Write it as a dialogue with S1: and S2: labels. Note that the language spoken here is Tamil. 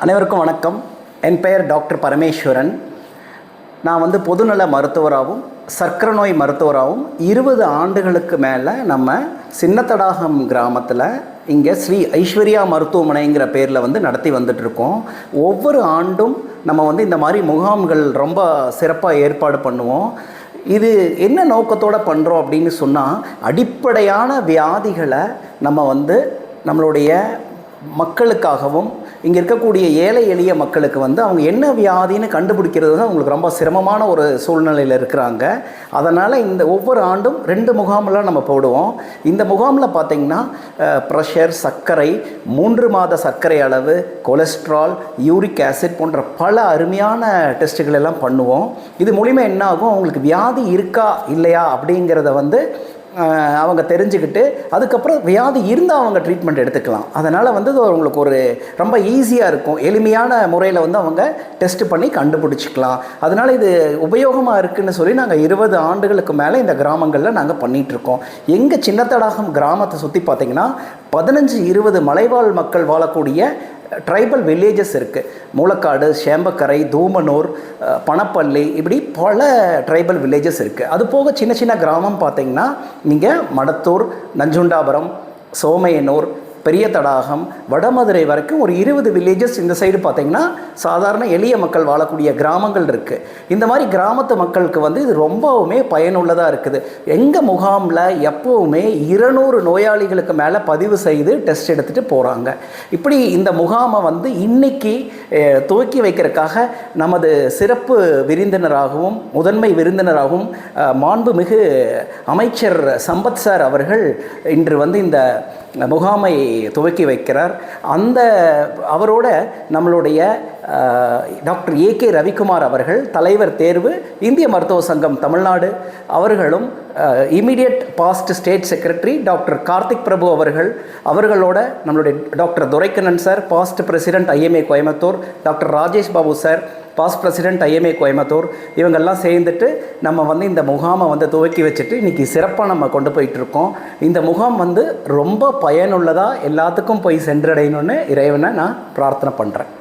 S1: அனைவருக்கும் வணக்கம். என் பெயர் டாக்டர் பரமேஸ்வரன். நான் பொதுநல மருத்துவராகவும் சர்க்கரை நோய் மருத்துவராகவும் 20 ஆண்டுகளுக்கு மேலே நம்ம சின்னத்தடாகம் கிராமத்தில் இங்கே ஸ்ரீ ஐஸ்வர்யா மருத்துவமனைங்கிற பேரில் நடத்தி வந்துட்டுருக்கோம். ஒவ்வொரு ஆண்டும் நம்ம இந்த மாதிரி முகாம்கள் ரொம்ப சிறப்பாக ஏற்பாடு பண்ணுவோம். இது என்ன நோக்கத்தோடு பண்ணுறோம் அப்படின்னு சொன்னால், அடிப்படையான வியாதிகளை நம்ம நம்மளுடைய மக்களுக்காகவும் இங்கே இருக்கக்கூடிய ஏழை எளிய மக்களுக்கு அவங்க என்ன வியாதின்னு கண்டுபிடிக்கிறது தான் அவங்களுக்கு ரொம்ப சிரமமான ஒரு சூழ்நிலையில் இருக்கிறாங்க. அதனால் இந்த ஒவ்வொரு ஆண்டும் 2 முகாமெலாம் நம்ம போடுவோம். இந்த முகாமில் பார்த்திங்கன்னா ப்ரெஷர், சர்க்கரை, 3 மாத சர்க்கரை அளவு, கொலஸ்ட்ரால், யூரிக் ஆசிட் போன்ற பல அருமையான டெஸ்ட்டுகள் எல்லாம் பண்ணுவோம். இது மூலிமா என்ன ஆகும், அவங்களுக்கு வியாதி இருக்கா இல்லையா அப்படிங்கிறத அவங்க தெரிஞ்சுக்கிட்டு அதுக்கப்புறம் வியாதி இருந்தால் அவங்க ட்ரீட்மெண்ட் எடுத்துக்கலாம். அதனால் அவங்களுக்கு ஒரு ரொம்ப ஈஸியாக இருக்கும். எளிமையான முறையில் அவங்க டெஸ்ட் பண்ணி கண்டுபிடிச்சிக்கலாம். அதனால் இது உபயோகமாக இருக்குதுன்னு சொல்லி நாங்கள் 20 ஆண்டுகளுக்கு மேலே இந்த கிராமங்களில் நாங்கள் பண்ணிகிட்ருக்கோம். எங்கள் சின்னத்தடாகம் கிராமத்தை சுற்றி பார்த்திங்கன்னா 15-20 மலைவாழ் மக்கள் வாழக்கூடிய ட்ரைபல் வில்லேஜஸ் இருக்குது. மூலக்காடு, சேம்பக்கரை, தூமனூர், பணப்பள்ளி, இப்படி பல ட்ரைபல் வில்லேஜஸ் இருக்குது. அது போக சின்ன சின்ன கிராமம் பார்த்திங்கன்னா நீங்கள் மடத்தூர், நஞ்சுண்டாபுரம், சோமையனூர், பெரிய தடாகம், வடமதுரை வரைக்கும் ஒரு 20 வில்லேஜஸ் இந்த சைடு பார்த்திங்கன்னா சாதாரண எளிய மக்கள் வாழக்கூடிய கிராமங்கள் இருக்குது. இந்த மாதிரி கிராமத்து மக்களுக்கு இது ரொம்பவுமே பயனுள்ளதாக இருக்குது. எங்கள் முகாமில் எப்போவுமே 200 நோயாளிகளுக்கு மேலே பதிவு செய்து டெஸ்ட் எடுத்துகிட்டு போகிறாங்க. இப்படி இந்த முகாமை இன்றைக்கி துவக்கி வைக்கிறதுக்காக நமது சிறப்பு விருந்தினராகவும் முதன்மை விருந்தினராகவும் மாண்புமிகு அமைச்சர் சம்பத் சார் அவர்கள் இன்று இந்த முகாமை துவக்கி வைக்கிறார். அவரோட நம்மளுடைய டாக்டர் ஏ.கே. ரவிக்குமார் அவர்கள், தலைவர் தேர்வு, இந்திய மருத்துவ சங்கம் தமிழ்நாடு அவர்களும், immediate past state secretary doctor Karthik Prabhu அவர்களோட நம்மளுடைய doctor Duraikannan sir, past president IMA Coimbatore, doctor Rajesh Babu sir, past president IMA Coimbatore, இவங்கெல்லாம் சேர்ந்துட்டு நம்ம இந்த முகாமை துவக்கி வச்சுட்டு இன்றைக்கி சிறப்பாக நம்ம கொண்டு போயிட்டுருக்கோம். இந்த முகாம் ரொம்ப பயனுள்ளதாக எல்லாத்துக்கும் போய் சென்றடையணும்னு இறைவனை நான் பிரார்த்தனை பண்ணுறேன்.